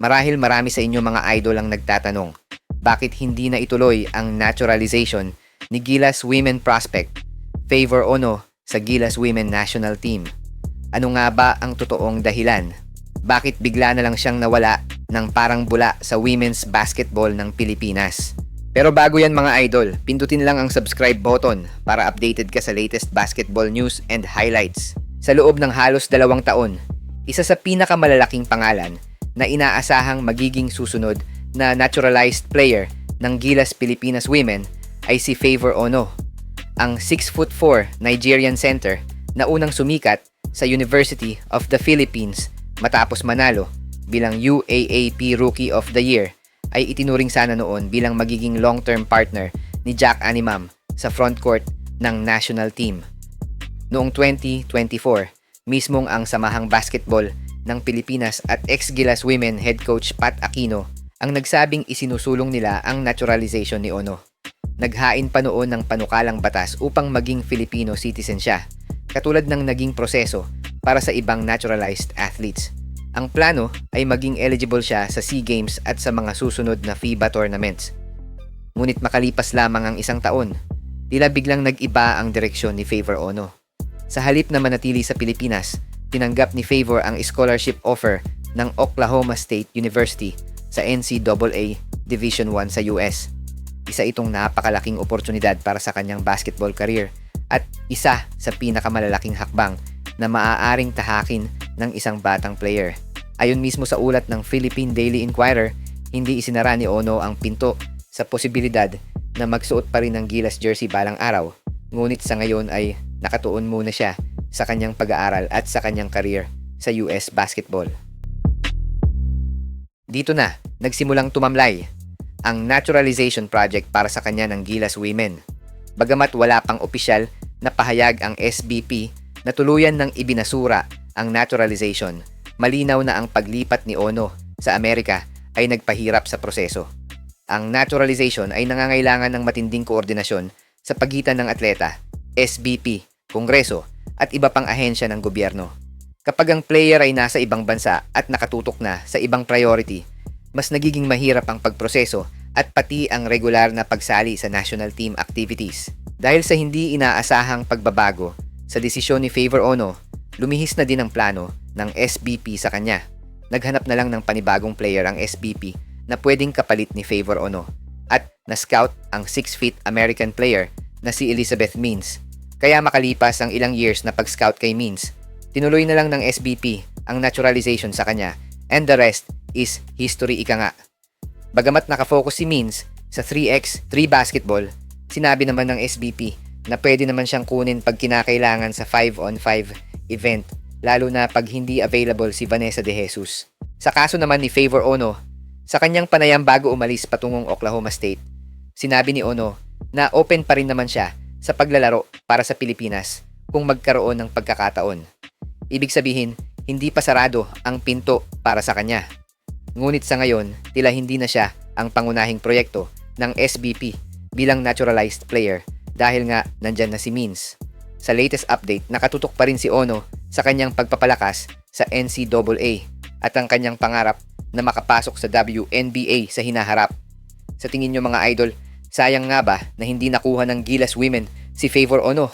Marahil marami sa inyo mga idol ang nagtatanong, bakit hindi na ituloy ang naturalization ni Gilas Women Prospect, Favor Ono sa Gilas Women National Team? Ano nga ba ang totoong dahilan? Bakit bigla na lang siyang nawala ng parang bula sa women's basketball ng Pilipinas? Pero bago yan mga idol, pindutin lang ang subscribe button para updated ka sa latest basketball news and highlights. Sa loob ng halos 2 taon, isa sa pinakamalalaking pangalan na inaasahang magiging susunod na naturalized player ng Gilas Pilipinas Women ay si Favor Ono, ang 6'4" Nigerian center na unang sumikat sa University of the Philippines matapos manalo bilang UAAP Rookie of the Year. Ay itinuring sana noon bilang magiging long-term partner ni Jack Animam sa frontcourt ng national team. Noong 2024, mismong ang Samahang Basketball ng Pilipinas at ex-Gilas Women head coach Pat Aquino ang nagsabing isinusulong nila ang naturalization ni Ono. Naghain pa noon ng panukalang batas upang maging Filipino citizen siya, katulad ng naging proseso para sa ibang naturalized athletes. Ang plano ay maging eligible siya sa SEA Games at sa mga susunod na FIBA tournaments. Ngunit makalipas lamang ang 1 taon, tila biglang nag-iba ang direksyon ni Favor Ono. Sa halip na manatili sa Pilipinas, tinanggap ni Favor ang scholarship offer ng Oklahoma State University sa NCAA Division I sa US. Isa itong napakalaking oportunidad para sa kanyang basketball career at isa sa pinakamalalaking hakbang na maaaring tahakin ng isang batang player. Ayon mismo sa ulat ng Philippine Daily Inquirer, hindi isinara ni Ono ang pinto sa posibilidad na magsuot pa rin ng Gilas jersey balang araw. Ngunit sa ngayon ay nakatuon muna siya sa kanyang pag-aaral at sa kanyang career sa US basketball. Dito na, nagsimulang tumamlay ang naturalization project para sa kanya ng Gilas Women. Bagamat wala pang opisyal na pahayag ang SBP na tuluyan ng ibinasura ang naturalization, malinaw na ang paglipat ni Ono sa Amerika ay nagpahirap sa proseso. Ang naturalization ay nangangailangan ng matinding koordinasyon sa pagitan ng atleta, SBP, Kongreso, at iba pang ahensya ng gobyerno. Kapag ang player ay nasa ibang bansa at nakatutok na sa ibang priority, mas nagiging mahirap ang pagproseso at pati ang regular na pagsali sa national team activities. Dahil sa hindi inaasahang pagbabago sa desisyon ni Favor Ono, lumihis na din ang plano ng SBP sa kanya. Naghanap na lang ng panibagong player ang SBP na pwedeng kapalit ni Favor Ono at na-scout ang 6' American player na si Elizabeth Means. Kaya makalipas ang ilang years na pag-scout kay Means, tinuloy na lang ng SBP ang naturalization sa kanya and the rest is history ika nga. Bagamat nakafocus si Means sa 3x3 basketball, sinabi naman ng SBP na pwede naman siyang kunin pag kinakailangan sa 5-on-5 event, lalo na pag hindi available si Vanessa De Jesus. Sa kaso naman ni Favor Ono, sa kanyang panayam bago umalis patungong Oklahoma State, sinabi ni Ono na open pa rin naman siya sa paglalaro para sa Pilipinas kung magkaroon ng pagkakataon. Ibig sabihin, hindi pa sarado ang pinto para sa kanya. Ngunit sa ngayon, tila hindi na siya ang pangunahing proyekto ng SBP bilang naturalized player dahil nga nandyan na si Means. Sa latest update, nakatutok pa rin si Ono sa kanyang pagpapalakas sa NCAA at ang kanyang pangarap na makapasok sa WNBA sa hinaharap. Sa tingin nyo mga idol, sayang nga ba na hindi nakuha ng Gilas Women si Favor Ono?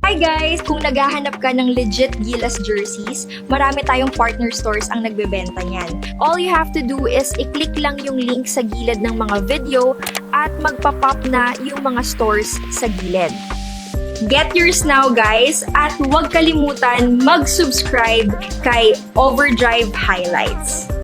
Hi guys! Kung naghahanap ka ng legit Gilas jerseys, marami tayong partner stores ang nagbebenta niyan. All you have to do is i-click lang yung link sa gilid ng mga video at magpa-pop na yung mga stores sa gilid. Get yours now guys at huwag kalimutan mag-subscribe kay Overdrive Highlights.